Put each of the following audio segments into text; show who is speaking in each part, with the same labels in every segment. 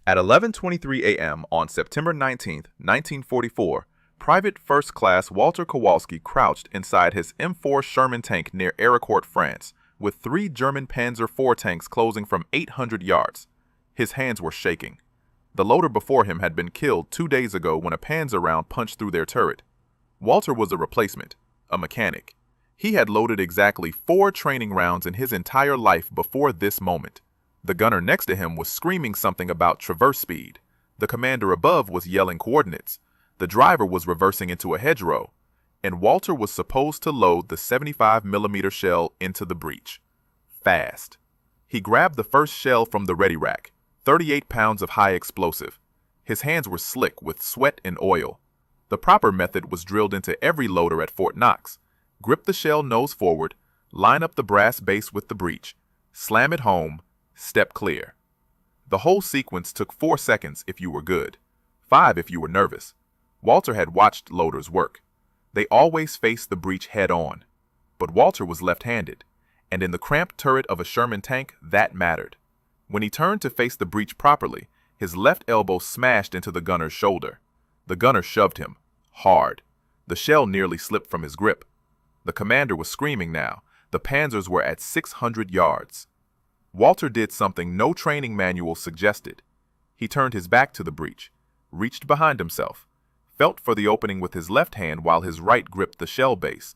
Speaker 1: At 11:23 a.m. on September 19, 1944, Private First Class Walter Kowalski crouched inside his M4 Sherman tank near Arracourt, France, with 3 German Panzer IV tanks closing from 800 yards. His hands were shaking. The loader before him had been killed 2 days ago when a Panzer round punched through their turret. Walter was a replacement, a mechanic. He had loaded exactly 4 training rounds in his entire life before this moment. The gunner next to him was screaming something about traverse speed. The commander above was yelling coordinates. The driver was reversing into a hedgerow. And Walter was supposed to load the 75mm shell into the breech. Fast. He grabbed the first shell from the ready rack, 38 pounds of high explosive. His hands were slick with sweat and oil. The proper method was drilled into every loader at Fort Knox. Grip the shell nose forward, line up the brass base with the breech, slam it home, step clear. The whole sequence took 4 seconds if you were good, 5 if you were nervous. Walter had watched loaders work. They always faced the breech head on. But Walter was left-handed, and in the cramped turret of a Sherman tank, that mattered. When he turned to face the breech properly, his left elbow smashed into the gunner's shoulder. The gunner shoved him, hard. The shell nearly slipped from his grip. The commander was screaming now. The Panzers were at 600 yards. Walter did something no training manual suggested. He turned his back to the breech, reached behind himself, felt for the opening with his left hand while his right gripped the shell base.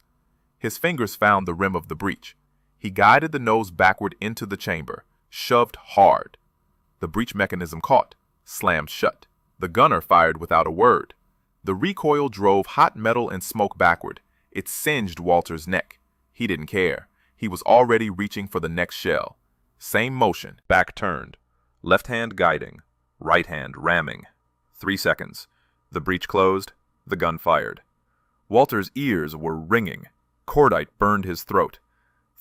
Speaker 1: His fingers found the rim of the breech. He guided the nose backward into the chamber, shoved hard. The breech mechanism caught, slammed shut. The gunner fired without a word. The recoil drove hot metal and smoke backward. It singed Walter's neck. He didn't care. He was already reaching for the next shell. Same motion. Back turned. Left hand guiding. Right hand ramming. 3 seconds. The breech closed. The gun fired. Walter's ears were ringing. Cordite burned his throat.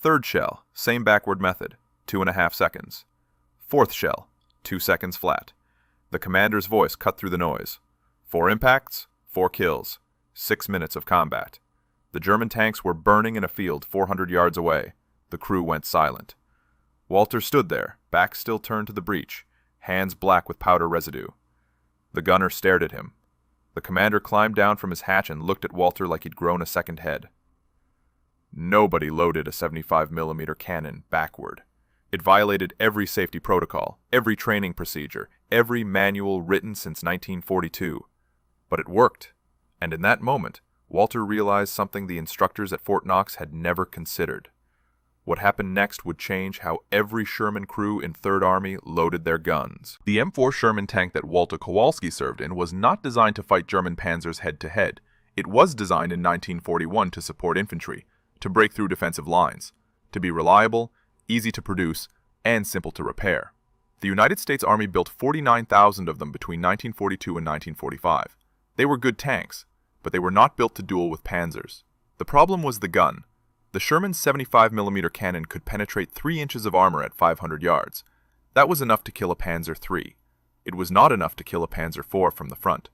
Speaker 1: Third shell. Same backward method. 2.5 seconds. Fourth shell. 2 seconds flat. The commander's voice cut through the noise. 4 impacts. 4 kills. 6 minutes of combat. The German tanks were burning in a field 400 yards away. The crew went silent. Walter stood there, back still turned to the breech, hands black with powder residue. The gunner stared at him. The commander climbed down from his hatch and looked at Walter like he'd grown a second head. Nobody loaded a 75mm cannon backward. It violated every safety protocol, every training procedure, every manual written since 1942. But it worked, and in that moment, Walter realized something the instructors at Fort Knox had never considered. What happened next would change how every Sherman crew in 3rd Army loaded their guns. The M4 Sherman tank that Walter Kowalski served in was not designed to fight German panzers head-to-head. It was designed in 1941 to support infantry, to break through defensive lines, to be reliable, easy to produce, and simple to repair. The United States Army built 49,000 of them between 1942 and 1945. They were good tanks, but they were not built to duel with panzers. The problem was the gun. The Sherman's 75mm cannon could penetrate 3 inches of armor at 500 yards. That was enough to kill a Panzer III. It was not enough to kill a Panzer IV from the front,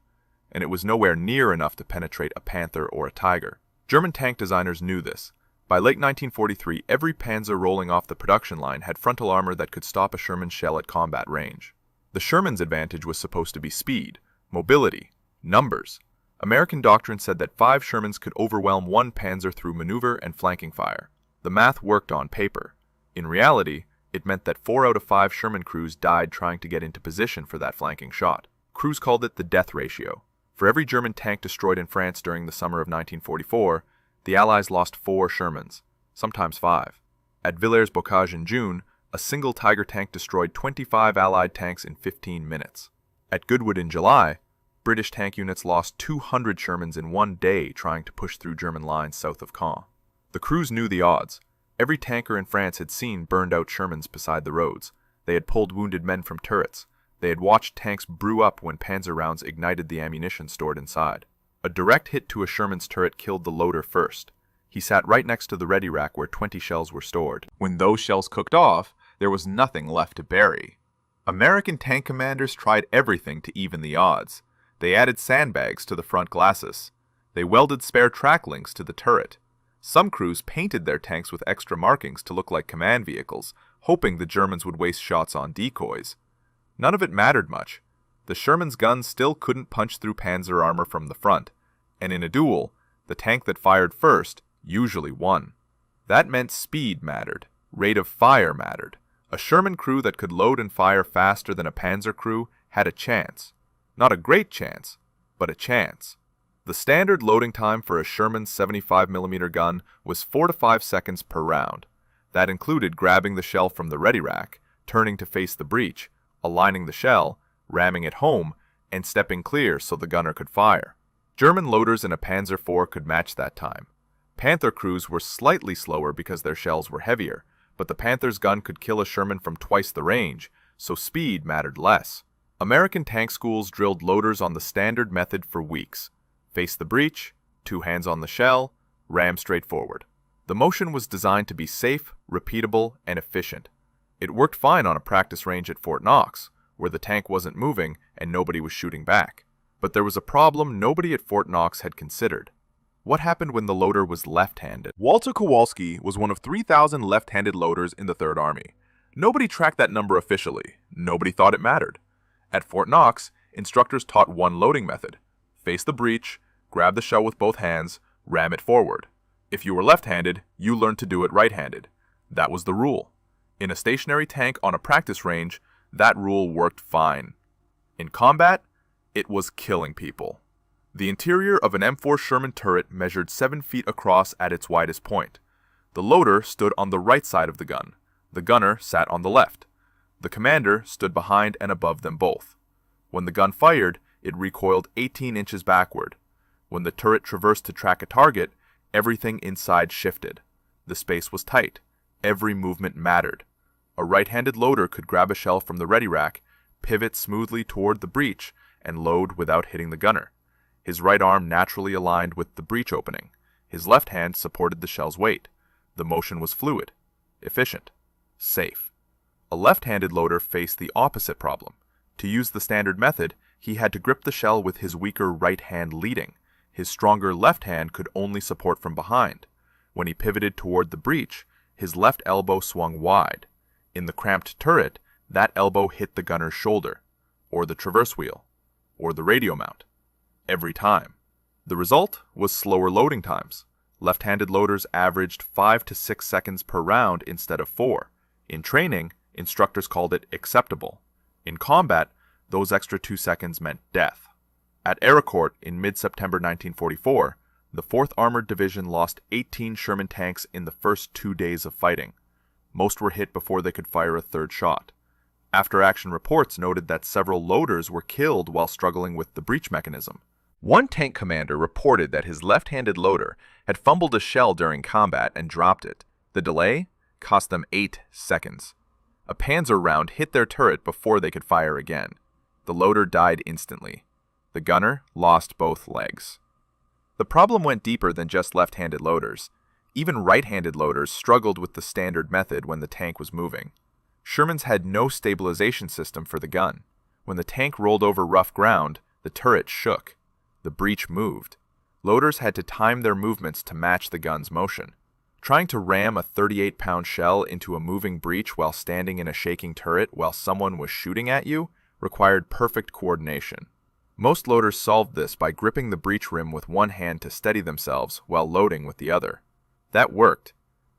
Speaker 1: and it was nowhere near enough to penetrate a Panther or a Tiger. German tank designers knew this. By late 1943, every Panzer rolling off the production line had frontal armor that could stop a Sherman shell at combat range. The Sherman's advantage was supposed to be speed, mobility, numbers. American doctrine said that 5 Shermans could overwhelm 1 Panzer through maneuver and flanking fire. The math worked on paper. In reality, it meant that 4 out of 5 Sherman crews died trying to get into position for that flanking shot. Crews called it the death ratio. For every German tank destroyed in France during the summer of 1944, the Allies lost 4 Shermans, sometimes 5. At Villers-Bocage in June, a single Tiger tank destroyed 25 Allied tanks in 15 minutes. At Goodwood in July, British tank units lost 200 Shermans in 1 day trying to push through German lines south of Caen. The crews knew the odds. Every tanker in France had seen burned-out Shermans beside the roads. They had pulled wounded men from turrets. They had watched tanks brew up when Panzer rounds ignited the ammunition stored inside. A direct hit to a Sherman's turret killed the loader first. He sat right next to the ready rack where 20 shells were stored. When those shells cooked off, there was nothing left to bury. American tank commanders tried everything to even the odds. They added sandbags to the front glasses. They welded spare track links to the turret. Some crews painted their tanks with extra markings to look like command vehicles, hoping the Germans would waste shots on decoys. None of it mattered much. The Sherman's guns still couldn't punch through Panzer armor from the front, and in a duel, the tank that fired first usually won. That meant speed mattered, rate of fire mattered. A Sherman crew that could load and fire faster than a Panzer crew had a chance. Not a great chance, but a chance. The standard loading time for a Sherman 75mm gun was 4 to 5 seconds per round. That included grabbing the shell from the ready rack, turning to face the breech, aligning the shell, ramming it home, and stepping clear so the gunner could fire. German loaders in a Panzer IV could match that time. Panther crews were slightly slower because their shells were heavier, but the Panther's gun could kill a Sherman from twice the range, so speed mattered less. American tank schools drilled loaders on the standard method for weeks. Face the breech, 2 hands on the shell, ram straight forward. The motion was designed to be safe, repeatable, and efficient. It worked fine on a practice range at Fort Knox, where the tank wasn't moving and nobody was shooting back. But there was a problem nobody at Fort Knox had considered. What happened when the loader was left-handed? Walter Kowalski was one of 3,000 left-handed loaders in the Third Army. Nobody tracked that number officially. Nobody thought it mattered. At Fort Knox, instructors taught one loading method. Face the breech, grab the shell with both hands, ram it forward. If you were left-handed, you learned to do it right-handed. That was the rule. In a stationary tank on a practice range, that rule worked fine. In combat, it was killing people. The interior of an M4 Sherman turret measured 7 feet across at its widest point. The loader stood on the right side of the gun. The gunner sat on the left. The commander stood behind and above them both. When the gun fired, it recoiled 18 inches backward. When the turret traversed to track a target, everything inside shifted. The space was tight. Every movement mattered. A right-handed loader could grab a shell from the ready rack, pivot smoothly toward the breech, and load without hitting the gunner. His right arm naturally aligned with the breech opening. His left hand supported the shell's weight. The motion was fluid, efficient, safe. A left-handed loader faced the opposite problem. To use the standard method, he had to grip the shell with his weaker right hand leading. His stronger left hand could only support from behind. When he pivoted toward the breech, his left elbow swung wide. In the cramped turret, that elbow hit the gunner's shoulder, or the traverse wheel, or the radio mount. Every time. The result was slower loading times. Left-handed loaders averaged 5 to 6 seconds per round instead of 4. In training, instructors called it acceptable. In combat, those extra 2 seconds meant death. At Arracourt in mid-September 1944, the 4th Armored Division lost 18 Sherman tanks in the first 2 days of fighting. Most were hit before they could fire a third shot. After-action reports noted that several loaders were killed while struggling with the breech mechanism. One tank commander reported that his left-handed loader had fumbled a shell during combat and dropped it. The delay cost them 8 seconds. A Panzer round hit their turret before they could fire again. The loader died instantly. The gunner lost both legs. The problem went deeper than just left-handed loaders. Even right-handed loaders struggled with the standard method when the tank was moving. Shermans had no stabilization system for the gun. When the tank rolled over rough ground, the turret shook. The breech moved. Loaders had to time their movements to match the gun's motion. Trying to ram a 38-pound shell into a moving breech while standing in a shaking turret while someone was shooting at you required perfect coordination. Most loaders solved this by gripping the breech rim with one hand to steady themselves while loading with the other. That worked,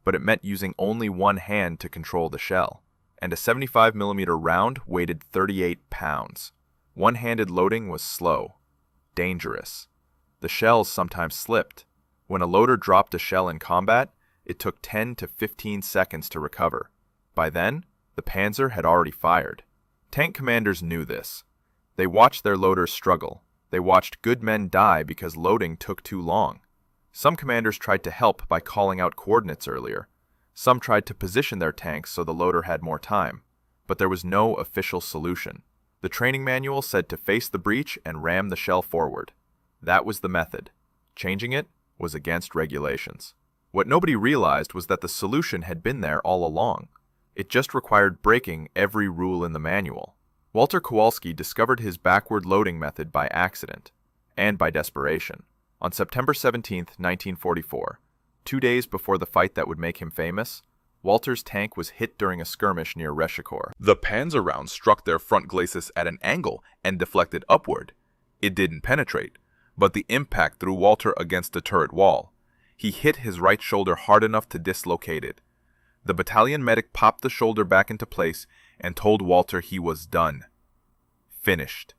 Speaker 1: but it meant using only one hand to control the shell, and a 75mm round weighed 38 pounds. One-handed loading was slow, dangerous. The shells sometimes slipped. When a loader dropped a shell in combat, it took 10 to 15 seconds to recover. By then, the Panzer had already fired. Tank commanders knew this. They watched their loaders struggle. They watched good men die because loading took too long. Some commanders tried to help by calling out coordinates earlier. Some tried to position their tanks so the loader had more time. But there was no official solution. The training manual said to face the breech and ram the shell forward. That was the method. Changing it was against regulations. What nobody realized was that the solution had been there all along. It just required breaking every rule in the manual. Walter Kowalski discovered his backward loading method by accident, and by desperation. On September 17, 1944, 2 days before the fight that would make him famous, Walter's tank was hit during a skirmish near Arracourt. The Panzer round struck their front glacis at an angle and deflected upward. It didn't penetrate, but the impact threw Walter against the turret wall. He hit his right shoulder hard enough to dislocate it. The battalion medic popped the shoulder back into place and told Walter he was done. Finished.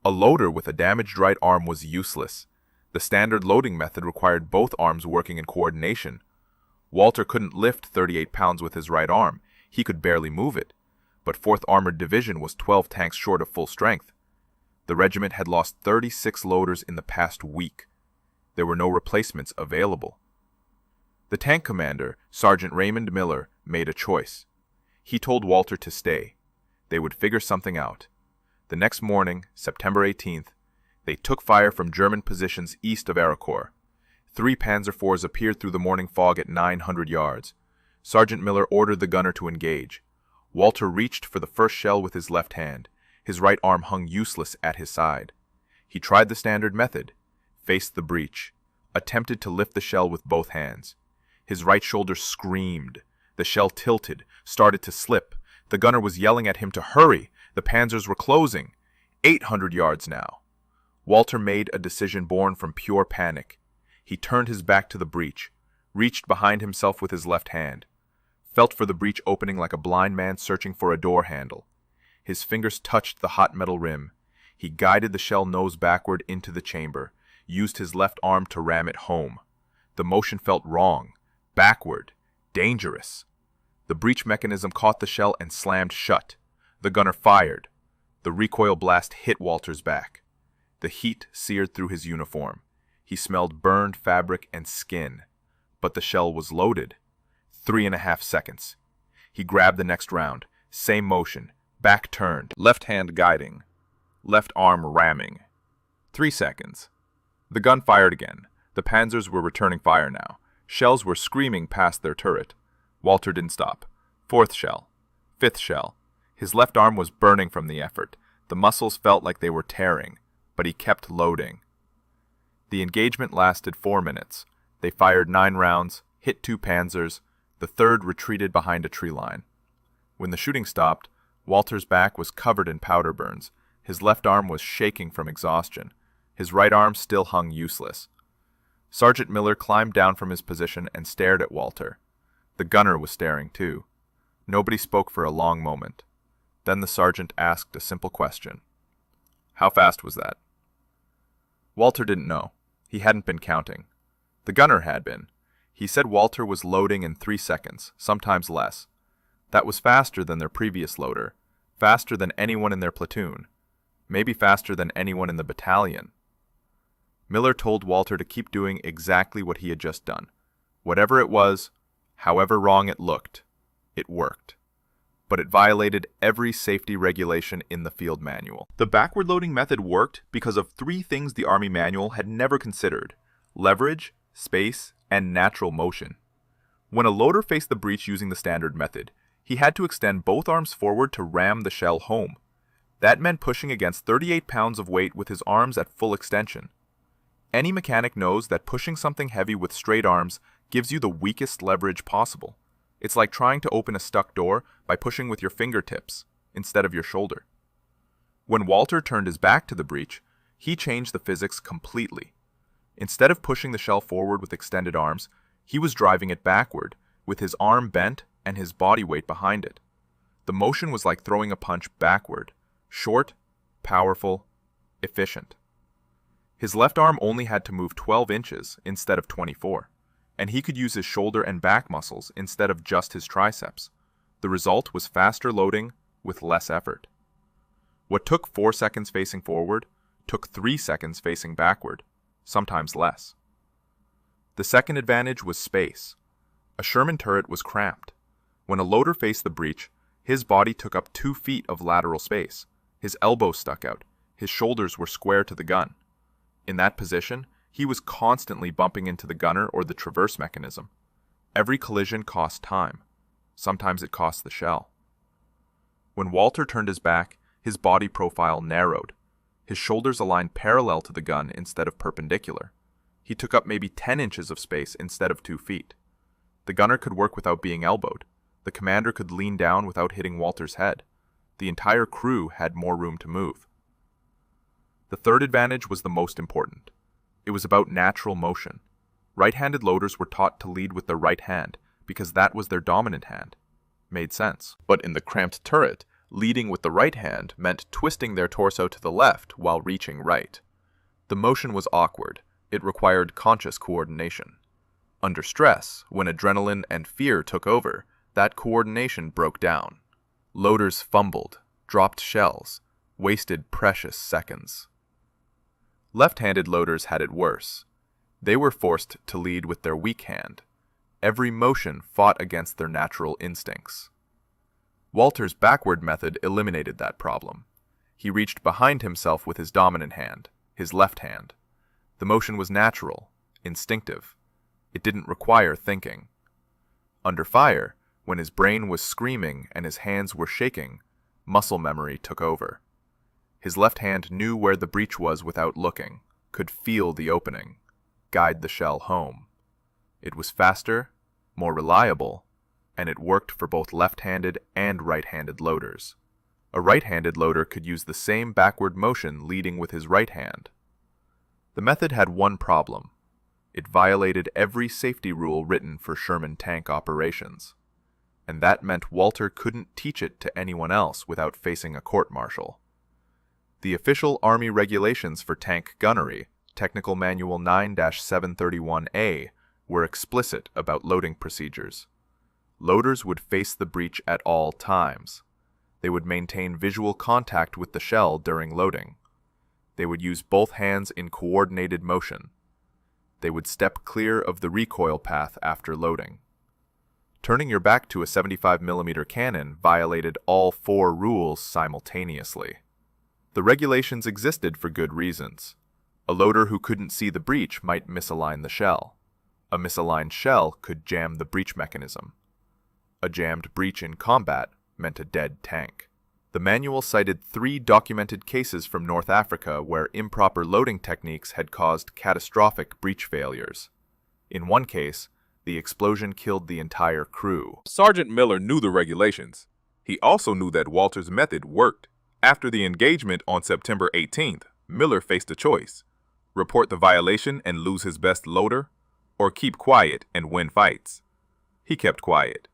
Speaker 1: A loader with a damaged right arm was useless. The standard loading method required both arms working in coordination. Walter couldn't lift 38 pounds with his right arm. He could barely move it. But 4th Armored Division was 12 tanks short of full strength. The regiment had lost 36 loaders in the past week. There were no replacements available. The tank commander, Sergeant Raymond Miller, made a choice. He told Walter to stay. They would figure something out. The next morning, September 18th, they took fire from German positions east of Arracourt. 3 Panzer IVs appeared through the morning fog at 900 yards. Sergeant Miller ordered the gunner to engage. Walter reached for the first shell with his left hand. His right arm hung useless at his side. He tried the standard method, faced the breech, attempted to lift the shell with both hands. His right shoulder screamed. The shell tilted, started to slip. The gunner was yelling at him to hurry. The Panzers were closing. 800 yards now. Walter made a decision born from pure panic. He turned his back to the breech, reached behind himself with his left hand, felt for the breech opening like a blind man searching for a door handle. His fingers touched the hot metal rim. He guided the shell nose backward into the chamber, used his left arm to ram it home. The motion felt wrong, backward, dangerous. The breech mechanism caught the shell and slammed shut. The gunner fired. The recoil blast hit Walter's back. The heat seared through his uniform. He smelled burned fabric and skin. But the shell was loaded. 3.5 seconds. He grabbed the next round. Same motion. Back turned. Left hand guiding. Left arm ramming. 3 seconds. The gun fired again. The Panzers were returning fire now. Shells were screaming past their turret. Walter didn't stop. 4th shell. 5th shell. His left arm was burning from the effort. The muscles felt like they were tearing, but he kept loading. The engagement lasted 4 minutes. They fired 9 rounds, hit 2 Panzers. The 3rd retreated behind a tree line. When the shooting stopped, Walter's back was covered in powder burns. His left arm was shaking from exhaustion. His right arm still hung useless. Sergeant Miller climbed down from his position and stared at Walter. The gunner was staring too. Nobody spoke for a long moment. Then the sergeant asked a simple question. "How fast was that?" Walter didn't know. He hadn't been counting. The gunner had been. He said Walter was loading in 3 seconds, sometimes less. That was faster than their previous loader, faster than anyone in their platoon, maybe faster than anyone in the battalion. Miller told Walter to keep doing exactly what he had just done. Whatever it was, however wrong it looked, it worked. But it violated every safety regulation in the field manual. The backward loading method worked because of 3 things the Army manual had never considered: leverage, space, and natural motion. When a loader faced the breech using the standard method, he had to extend both arms forward to ram the shell home. That meant pushing against 38 pounds of weight with his arms at full extension. Any mechanic knows that pushing something heavy with straight arms gives you the weakest leverage possible. It's like trying to open a stuck door by pushing with your fingertips instead of your shoulder. When Walter turned his back to the breech, he changed the physics completely. Instead of pushing the shell forward with extended arms, he was driving it backward, with his arm bent and his body weight behind it. The motion was like throwing a punch backward, short, powerful, efficient. His left arm only had to move 12 inches instead of 24, and he could use his shoulder and back muscles instead of just his triceps. The result was faster loading with less effort. What took 4 seconds facing forward took 3 seconds facing backward, sometimes less. The second advantage was space. A Sherman turret was cramped. When a loader faced the breech, his body took up 2 feet of lateral space. His elbows stuck out. His shoulders were square to the gun. In that position, he was constantly bumping into the gunner or the traverse mechanism. Every collision cost time. Sometimes it cost the shell. When Walter turned his back, his body profile narrowed. His shoulders aligned parallel to the gun instead of perpendicular. He took up maybe 10 inches of space instead of 2 feet. The gunner could work without being elbowed. The commander could lean down without hitting Walter's head. The entire crew had more room to move. The third advantage was the most important. It was about natural motion. Right-handed loaders were taught to lead with their right hand because that was their dominant hand. Made sense. But in the cramped turret, leading with the right hand meant twisting their torso to the left while reaching right. The motion was awkward. It required conscious coordination. Under stress, when adrenaline and fear took over, that coordination broke down. Loaders fumbled, dropped shells, wasted precious seconds. Left-handed loaders had it worse. They were forced to lead with their weak hand. Every motion fought against their natural instincts. Walter's backward method eliminated that problem. He reached behind himself with his dominant hand, his left hand. The motion was natural, instinctive. It didn't require thinking. Under fire, when his brain was screaming and his hands were shaking, muscle memory took over. His left hand knew where the breech was without looking, could feel the opening, guide the shell home. It was faster, more reliable, and it worked for both left-handed and right-handed loaders. A right-handed loader could use the same backward motion leading with his right hand. The method had one problem. It violated every safety rule written for Sherman tank operations. And that meant Walter couldn't teach it to anyone else without facing a court-martial. The official Army regulations for tank gunnery, Technical Manual 9-731A, were explicit about loading procedures. Loaders would face the breech at all times. They would maintain visual contact with the shell during loading. They would use both hands in coordinated motion. They would step clear of the recoil path after loading. Turning your back to a 75mm cannon violated all 4 rules simultaneously. The regulations existed for good reasons. A loader who couldn't see the breech might misalign the shell. A misaligned shell could jam the breech mechanism. A jammed breech in combat meant a dead tank. The manual cited 3 documented cases from North Africa where improper loading techniques had caused catastrophic breech failures. In one case, the explosion killed the entire crew.
Speaker 2: Sergeant Miller knew the regulations. He also knew that Walter's method worked. After the engagement on September 18th, Miller faced a choice: report the violation and lose his best loader, or keep quiet and win fights. He kept quiet.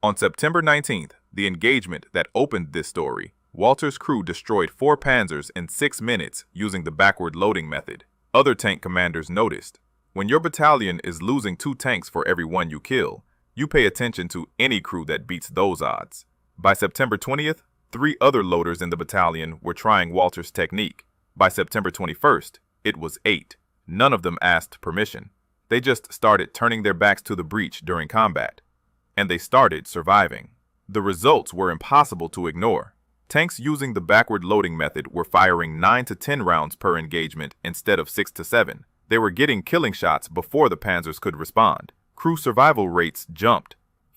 Speaker 2: On September 19th, the engagement that opened this story, Walter's crew destroyed 4 Panzers in 6 minutes using the backward loading method. Other tank commanders noticed. When your battalion is losing 2 tanks for every 1 you kill, you pay attention to any crew that beats those odds. By September 20th, 3 other loaders in the battalion were trying Walter's technique. By September 21st, it was 8. None of them asked permission. They just started turning their backs to the breech during combat. And they started surviving. The results were impossible to ignore. Tanks using the backward loading method were firing 9 to 10 rounds per engagement instead of 6 to 7. They were getting killing shots before the Panzers could respond. Crew survival rates jumped.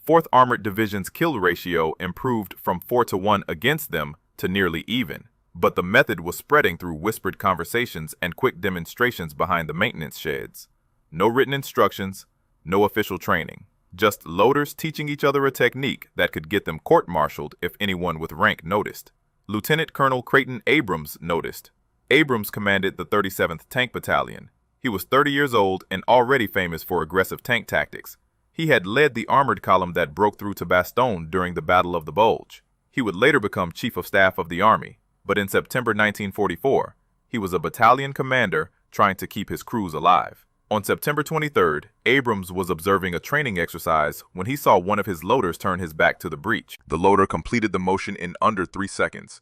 Speaker 2: 4th Armored Division's kill ratio improved from 4 to 1 against them to nearly even. But the method was spreading through whispered conversations and quick demonstrations behind the maintenance sheds. No written instructions, no official training. Just loaders teaching each other a technique that could get them court-martialed if anyone with rank noticed. Lieutenant Colonel Creighton Abrams noticed. Abrams commanded the 37th Tank Battalion. He was 30 years old and already famous for aggressive tank tactics. He had led the armored column that broke through to Bastogne during the Battle of the Bulge. He would later become Chief of Staff of the Army, but in September 1944, he was a battalion commander trying to keep his crews alive. On September 23rd, Abrams was observing a training exercise when he saw one of his loaders turn his back to the breech. The loader completed the motion in under 3 seconds.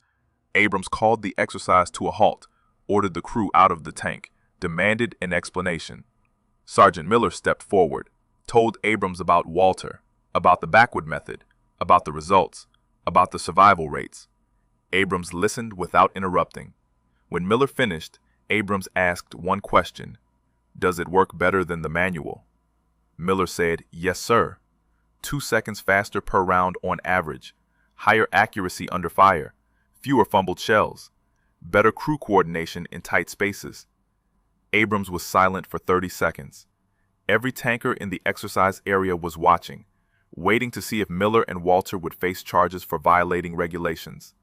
Speaker 2: Abrams called the exercise to a halt, ordered the crew out of the tank, demanded an explanation. Sergeant Miller stepped forward, told Abrams about Walter, about the backward method, about the results, about the survival rates. Abrams listened without interrupting. When Miller finished, Abrams asked one question: "Does it work better than the manual?" Miller said, "Yes, sir. 2 seconds faster per round on average, higher accuracy under fire, fewer fumbled shells, better crew coordination in tight spaces." Abrams was silent for 30 seconds.
Speaker 1: Every tanker in the exercise area was watching, waiting to see if Miller and Walter would face charges for violating regulations.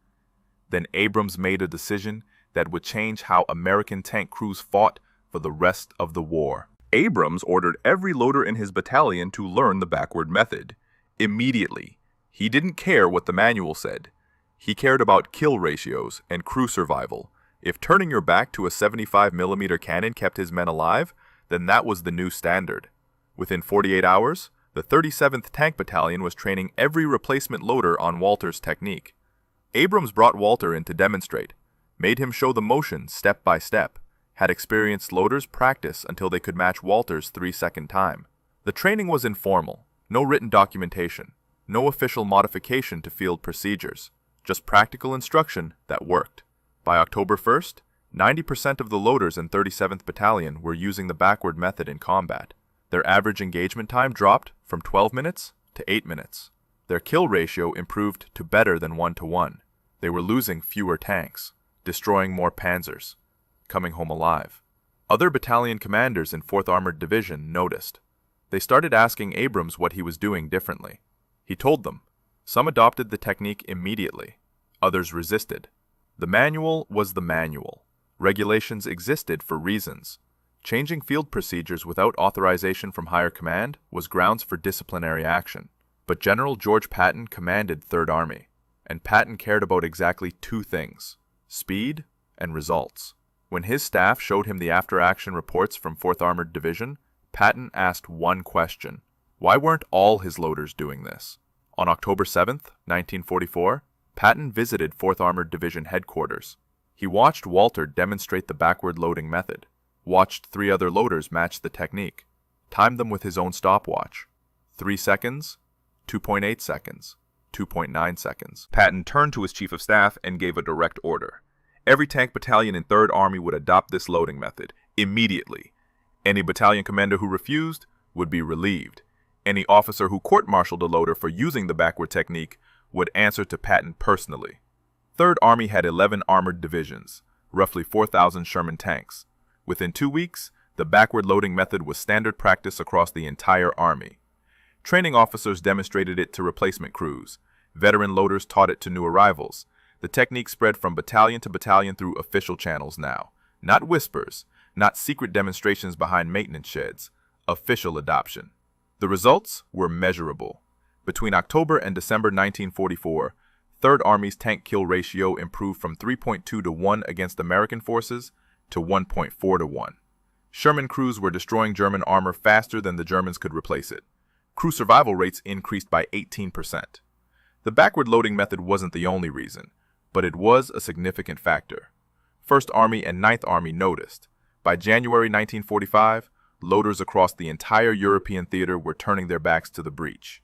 Speaker 1: Then Abrams made a decision that would change how American tank crews fought for the rest of the war. Abrams ordered every loader in his battalion to learn the backward method. Immediately, he didn't care what the manual said. He cared about kill ratios and crew survival. If turning your back to a 75mm cannon kept his men alive, then that was the new standard. Within 48 hours, the 37th Tank Battalion was training every replacement loader on Walter's technique. Abrams brought Walter in to demonstrate, made him show the motion step by step, had experienced loaders practice until they could match Walter's 3-second time. The training was informal, no written documentation, no official modification to field procedures, just practical instruction that worked. By October 1st, 90% of the loaders in 37th Battalion were using the backward method in combat. Their average engagement time dropped from 12 minutes to 8 minutes. Their kill ratio improved to better than 1-to-1. They were losing fewer tanks, destroying more Panzers, coming home alive. Other battalion commanders in 4th Armored Division noticed. They started asking Abrams what he was doing differently. He told them. Some adopted the technique immediately. Others resisted. The manual was the manual. Regulations existed for reasons. Changing field procedures without authorization from higher command was grounds for disciplinary action. But General George Patton commanded 3rd Army, and Patton cared about exactly 2 things: speed and results. When his staff showed him the after-action reports from 4th Armored Division, Patton asked one question: why weren't all his loaders doing this? On October 7th, 1944, Patton visited 4th Armored Division headquarters. He watched Walter demonstrate the backward loading method, watched 3 other loaders match the technique, timed them with his own stopwatch. 3 seconds, 2.8 seconds, 2.9 seconds. Patton turned to his chief of staff and gave a direct order. Every tank battalion in 3rd Army would adopt this loading method immediately. Any battalion commander who refused would be relieved. Any officer who court-martialed a loader for using the backward technique would answer to Patton personally. 3rd Army had 11 armored divisions, roughly 4,000 Sherman tanks. Within 2 weeks, the backward loading method was standard practice across the entire Army. Training officers demonstrated it to replacement crews. Veteran loaders taught it to new arrivals. The technique spread from battalion to battalion through official channels now. Not whispers, not secret demonstrations behind maintenance sheds. Official adoption. The results were measurable. Between October and December 1944, 3rd Army's tank kill ratio improved from 3.2-to-1 against American forces to 1.4-to-1. Sherman crews were destroying German armor faster than the Germans could replace it. Crew survival rates increased by 18%. The backward loading method wasn't the only reason, but it was a significant factor. 1st Army and 9th Army noticed. By January 1945, loaders across the entire European theater were turning their backs to the breech.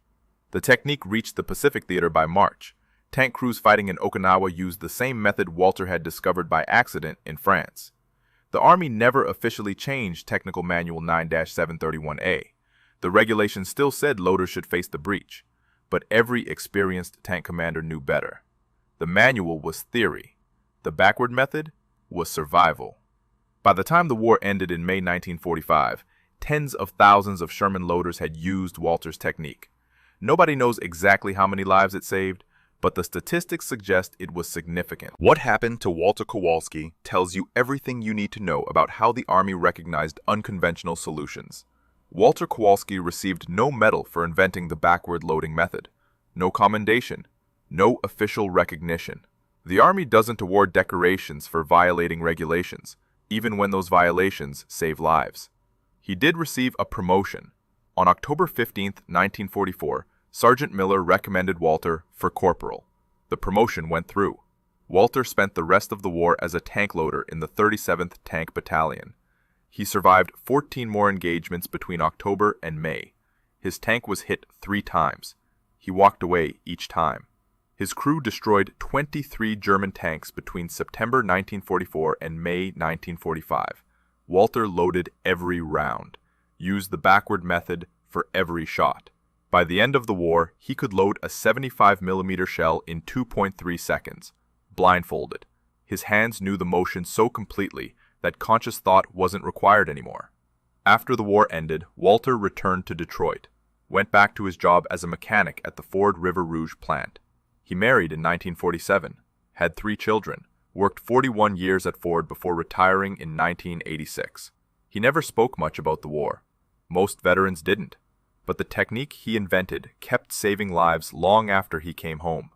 Speaker 1: The technique reached the Pacific theater by March. Tank crews fighting in Okinawa used the same method Walter had discovered by accident in France. The Army never officially changed Technical Manual 9-731A. The regulations still said loaders should face the breech, but every experienced tank commander knew better. The manual was theory. The backward method was survival. By the time the war ended in May 1945, tens of thousands of Sherman loaders had used Walter's technique. Nobody knows exactly how many lives it saved, but the statistics suggest it was significant. What happened to Walter Kowalski tells you everything you need to know about how the Army recognized unconventional solutions. Walter Kowalski received no medal for inventing the backward loading method, no commendation, no official recognition. The Army doesn't award decorations for violating regulations, even when those violations save lives. He did receive a promotion. On October 15, 1944, Sergeant Miller recommended Walter for corporal. The promotion went through. Walter spent the rest of the war as a tank loader in the 37th Tank Battalion. He survived 14 more engagements between October and May. His tank was hit 3 times. He walked away each time. His crew destroyed 23 German tanks between September 1944 and May 1945. Walter loaded every round, used the backward method for every shot. By the end of the war, he could load a 75mm shell in 2.3 seconds, blindfolded. His hands knew the motion so completely that conscious thought wasn't required anymore. After the war ended, Walter returned to Detroit, went back to his job as a mechanic at the Ford River Rouge plant. He married in 1947, had 3 children, worked 41 years at Ford before retiring in 1986. He never spoke much about the war. Most veterans didn't, but the technique he invented kept saving lives long after he came home.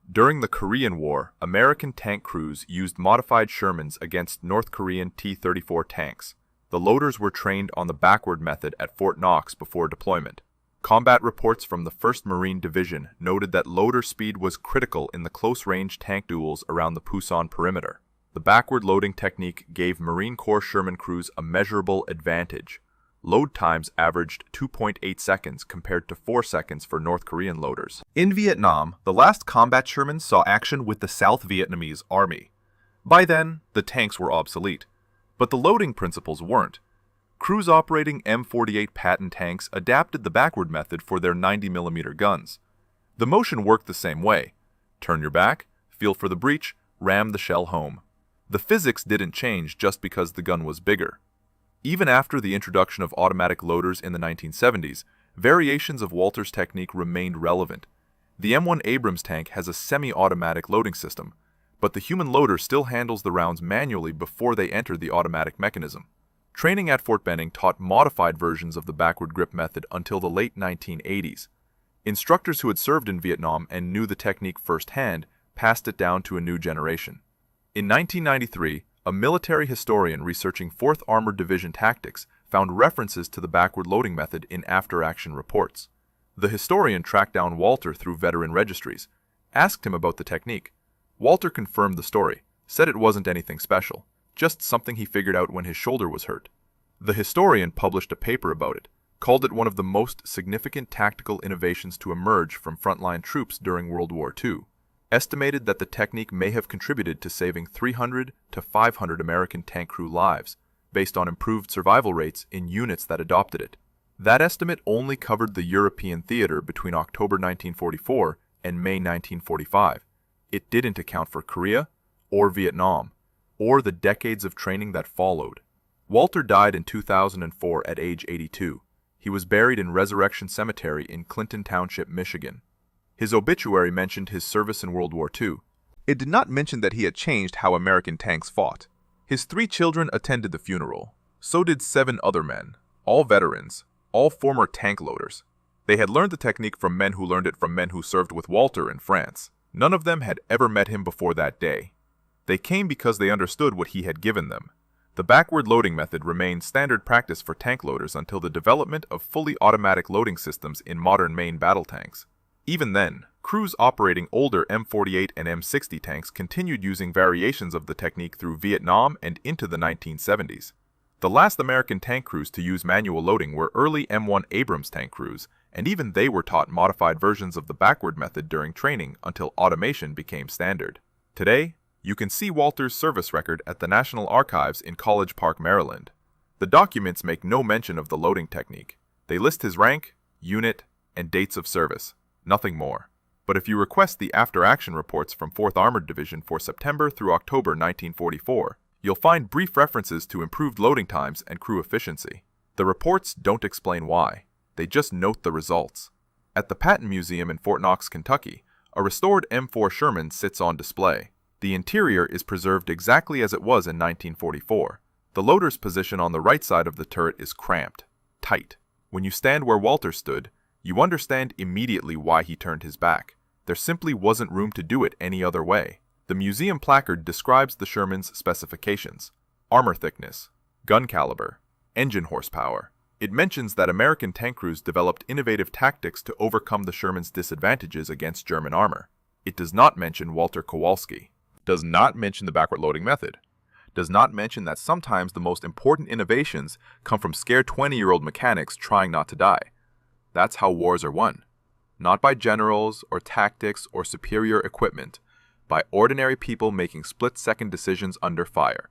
Speaker 1: During the Korean War, American tank crews used modified Shermans against North Korean T-34 tanks. The loaders were trained on the backward method at Fort Knox before deployment. Combat reports from the 1st Marine Division noted that loader speed was critical in the close-range tank duels around the Pusan perimeter. The backward loading technique gave Marine Corps Sherman crews a measurable advantage. Load times averaged 2.8 seconds compared to 4 seconds for North Korean loaders. In Vietnam, the last combat Sherman saw action with the South Vietnamese Army. By then, the tanks were obsolete, but the loading principles weren't. Crews operating M48 Patton tanks adapted the backward method for their 90mm guns. The motion worked the same way. Turn your back, feel for the breech, ram the shell home. The physics didn't change just because the gun was bigger. Even after the introduction of automatic loaders in the 1970s, variations of Walter's technique remained relevant. The M1 Abrams tank has a semi-automatic loading system, but the human loader still handles the rounds manually before they enter the automatic mechanism. Training at Fort Benning taught modified versions of the backward grip method until the late 1980s. Instructors who had served in Vietnam and knew the technique firsthand passed it down to a new generation. In 1993, a military historian researching 4th Armored Division tactics found references to the backward loading method in after-action reports. The historian tracked down Walter through veteran registries, asked him about the technique. Walter confirmed the story, said it wasn't anything special, just something he figured out when his shoulder was hurt. The historian published a paper about it, called it one of the most significant tactical innovations to emerge from frontline troops during World War II. Estimated that the technique may have contributed to saving 300 to 500 American tank crew lives, based on improved survival rates in units that adopted it. That estimate only covered the European theater between October 1944 and May 1945. It didn't account for Korea, or Vietnam, or the decades of training that followed. Walter died in 2004 at age 82. He was buried in Resurrection Cemetery in Clinton Township, Michigan. His obituary mentioned his service in World War II. It did not mention that he had changed how American tanks fought. His 3 children attended the funeral. So did 7 other men, all veterans, all former tank loaders. They had learned the technique from men who learned it from men who served with Walter in France. None of them had ever met him before that day. They came because they understood what he had given them. The backward loading method remained standard practice for tank loaders until the development of fully automatic loading systems in modern main battle tanks. Even then, crews operating older M48 and M60 tanks continued using variations of the technique through Vietnam and into the 1970s. The last American tank crews to use manual loading were early M1 Abrams tank crews, and even they were taught modified versions of the backward method during training until automation became standard. Today, you can see Walter's service record at the National Archives in College Park, Maryland. The documents make no mention of the loading technique. They list his rank, unit, and dates of service. Nothing more. But if you request the after-action reports from 4th Armored Division for September through October 1944, you'll find brief references to improved loading times and crew efficiency. The reports don't explain why. They just note the results. At the Patton Museum in Fort Knox, Kentucky, a restored M4 Sherman sits on display. The interior is preserved exactly as it was in 1944. The loader's position on the right side of the turret is cramped, tight. When you stand where Walter stood, you understand immediately why he turned his back. There simply wasn't room to do it any other way. The museum placard describes the Sherman's specifications: armor thickness, gun caliber, engine horsepower. It mentions that American tank crews developed innovative tactics to overcome the Sherman's disadvantages against German armor. It does not mention Walter Kowalski. Does not mention the backward loading method. Does not mention that sometimes the most important innovations come from scared 20-year-old mechanics trying not to die. That's how wars are won. Not by generals or tactics or superior equipment, by ordinary people making split-second decisions under fire,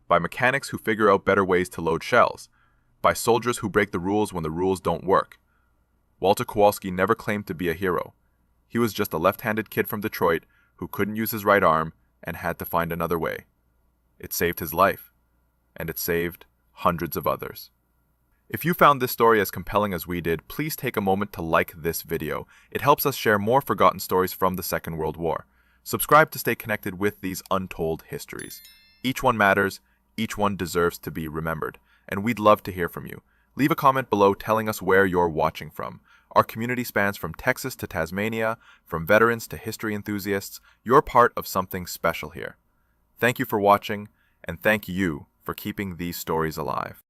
Speaker 1: by mechanics who figure out better ways to load shells, by soldiers who break the rules when the rules don't work. Walter Kowalski never claimed to be a hero. He was just a left-handed kid from Detroit who couldn't use his right arm and had to find another way. It saved his life, and it saved hundreds of others. If you found this story as compelling as we did, please take a moment to like this video. It helps us share more forgotten stories from the Second World War. Subscribe to stay connected with these untold histories. Each one matters, each one deserves to be remembered, and we'd love to hear from you. Leave a comment below telling us where you're watching from. Our community spans from Texas to Tasmania, from veterans to history enthusiasts. You're part of something special here. Thank you for watching, and thank you for keeping these stories alive.